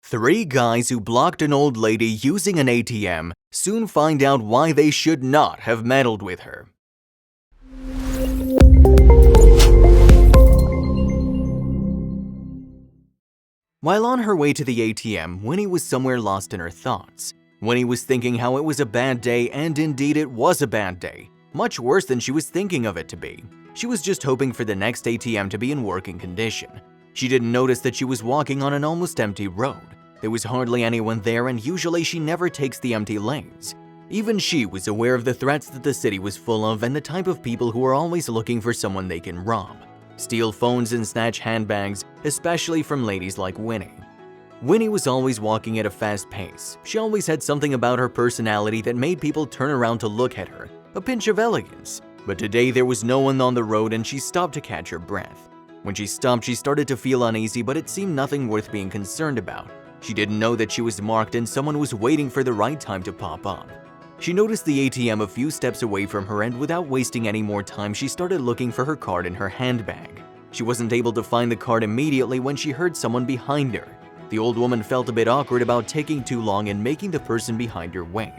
Three guys who blocked an old lady using an ATM soon find out why they should not have meddled with her. While on her way to the ATM, Winnie was somewhere lost in her thoughts. Winnie was thinking how it was a bad day, and indeed it was a bad day. Much worse than she was thinking of it to be. She was just hoping for the next ATM to be in working condition. She didn't notice that she was walking on an almost empty road. There was hardly anyone there, and usually she never takes the empty lanes. Even she was aware of the threats that the city was full of and the type of people who are always looking for someone they can rob. Steal phones and snatch handbags, especially from ladies like Winnie. Winnie was always walking at a fast pace. She always had something about her personality that made people turn around to look at her, a pinch of elegance. But today there was no one on the road and she stopped to catch her breath. When she stopped, she started to feel uneasy, but it seemed nothing worth being concerned about. She didn't know that she was marked and someone was waiting for the right time to pop up. She noticed the ATM a few steps away from her, and without wasting any more time, she started looking for her card in her handbag. She wasn't able to find the card immediately when she heard someone behind her. The old woman felt a bit awkward about taking too long and making the person behind her wait.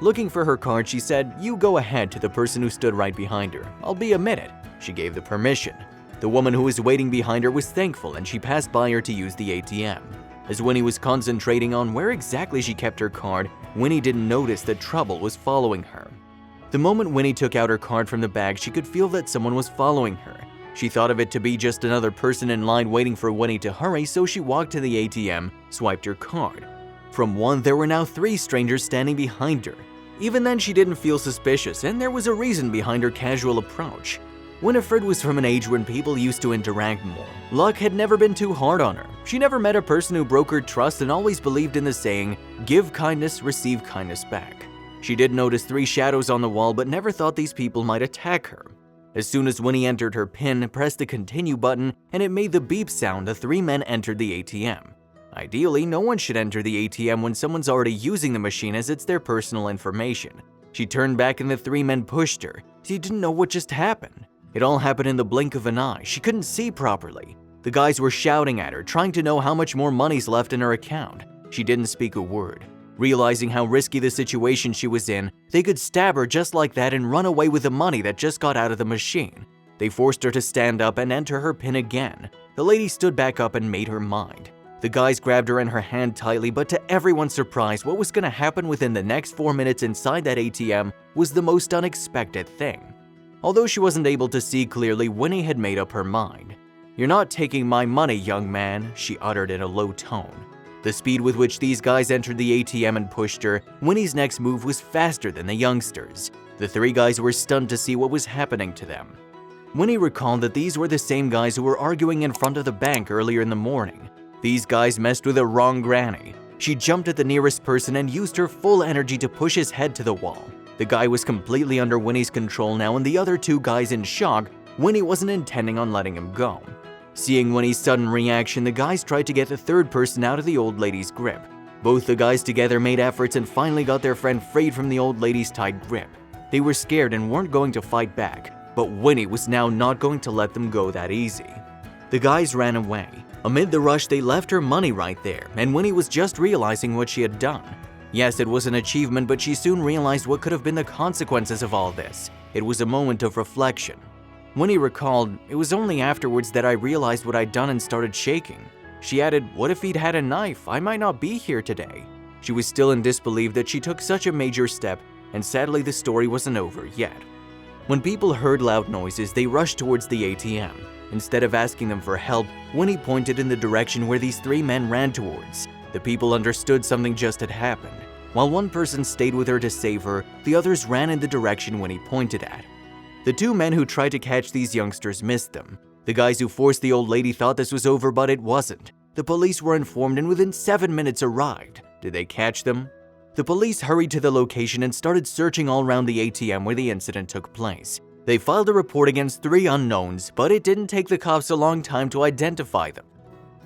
Looking for her card, she said, "You go ahead," to the person who stood right behind her. "I'll be a minute." She gave the permission. The woman who was waiting behind her was thankful, and she passed by her to use the ATM. As Winnie was concentrating on where exactly she kept her card, Winnie didn't notice that trouble was following her. The moment Winnie took out her card from the bag, she could feel that someone was following her. She thought of it to be just another person in line waiting for Winnie to hurry, so she walked to the ATM, swiped her card. From one, there were now three strangers standing behind her. Even then, she didn't feel suspicious, and there was a reason behind her casual approach. Winifred was from an age when people used to interact more. Luck had never been too hard on her. She never met a person who broke her trust and always believed in the saying, "Give kindness, receive kindness back." She did notice three shadows on the wall, but never thought these people might attack her. As soon as Winnie entered her PIN, pressed the continue button, and it made the beep sound, the three men entered the ATM. Ideally, no one should enter the ATM when someone's already using the machine, as it's their personal information. She turned back and the three men pushed her. She didn't know what just happened. It all happened in the blink of an eye. She couldn't see properly. The guys were shouting at her, trying to know how much more money's left in her account. She didn't speak a word. Realizing how risky the situation she was in, they could stab her just like that and run away with the money that just got out of the machine. They forced her to stand up and enter her PIN again. The lady stood back up and made her mind. The guys grabbed her in her hand tightly, but to everyone's surprise, what was going to happen within the next 4 minutes inside that ATM was the most unexpected thing. Although she wasn't able to see clearly, Winnie had made up her mind. "You're not taking my money, young man," she uttered in a low tone. The speed with which these guys entered the ATM and pushed her, Winnie's next move was faster than the youngsters. The three guys were stunned to see what was happening to them. Winnie recalled that these were the same guys who were arguing in front of the bank earlier in the morning. These guys messed with the wrong granny. She jumped at the nearest person and used her full energy to push his head to the wall. The guy was completely under Winnie's control now, and the other two guys in shock. Winnie wasn't intending on letting him go. Seeing Winnie's sudden reaction, the guys tried to get the third person out of the old lady's grip. Both the guys together made efforts and finally got their friend freed from the old lady's tight grip. They were scared and weren't going to fight back, but Winnie was now not going to let them go that easy. The guys ran away. Amid the rush, they left her money right there, and Winnie was just realizing what she had done. Yes, it was an achievement, but she soon realized what could have been the consequences of all this. It was a moment of reflection. Winnie recalled, "It was only afterwards that I realized what I'd done and started shaking." She added, "What if he'd had a knife? I might not be here today." She was still in disbelief that she took such a major step, and sadly the story wasn't over yet. When people heard loud noises, they rushed towards the ATM. Instead of asking them for help, Winnie pointed in the direction where these three men ran towards. The people understood something just had happened. While one person stayed with her to save her, the others ran in the direction Winnie pointed at. The two men who tried to catch these youngsters missed them. The guys who forced the old lady thought this was over, but it wasn't. The police were informed and within 7 minutes arrived. Did they catch them? The police hurried to the location and started searching all around the ATM where the incident took place. They filed a report against 3 unknowns, but it didn't take the cops a long time to identify them.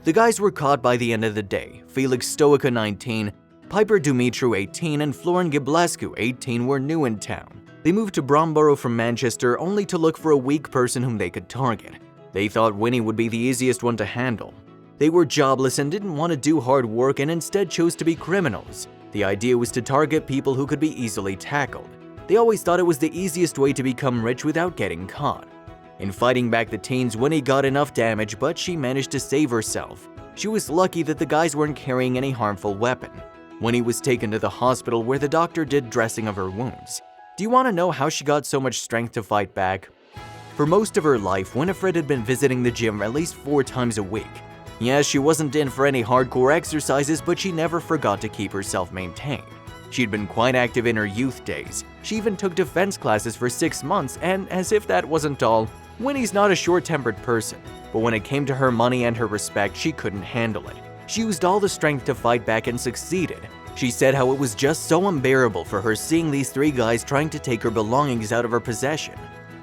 The guys were caught by the end of the day. Felix Stoica, 19, Piper Dumitru, 18, and Florin Giblescu, 18, were new in town. They moved to Bromborough from Manchester only to look for a weak person whom they could target. They thought Winnie would be the easiest one to handle. They were jobless and didn't want to do hard work and instead chose to be criminals. The idea was to target people who could be easily tackled. They always thought it was the easiest way to become rich without getting caught. In fighting back the teens, Winny got enough damage, but she managed to save herself. She was lucky that the guys weren't carrying any harmful weapon. Winny was taken to the hospital where the doctor did dressing of her wounds. Do you want to know how she got so much strength to fight back? For most of her life, Winifred had been visiting the gym at least 4 times a week. Yes, she wasn't in for any hardcore exercises, but she never forgot to keep herself maintained. She'd been quite active in her youth days. She even took defense classes for 6 months, and as if that wasn't all, Winny's not a short-tempered person, but when it came to her money and her respect, she couldn't handle it. She used all the strength to fight back and succeeded. She said how it was just so unbearable for her seeing these 3 guys trying to take her belongings out of her possession.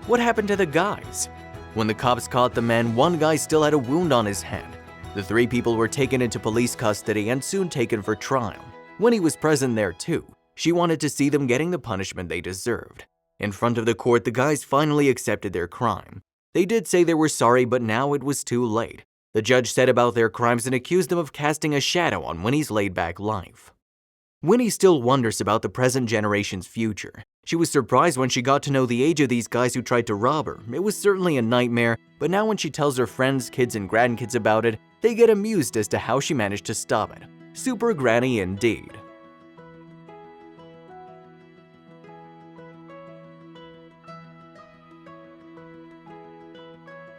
What happened to the guys? When the cops caught the men, 1 guy still had a wound on his hand. The 3 people were taken into police custody and soon taken for trial. Winny was present there too. She wanted to see them getting the punishment they deserved. In front of the court, the guys finally accepted their crime. They did say they were sorry, but now it was too late. The judge said about their crimes and accused them of casting a shadow on Winny's laid-back life. Winny still wonders about the present generation's future. She was surprised when she got to know the age of these guys who tried to rob her. It was certainly a nightmare, but now when she tells her friends, kids, and grandkids about it, they get amused as to how she managed to stop it. Super granny indeed.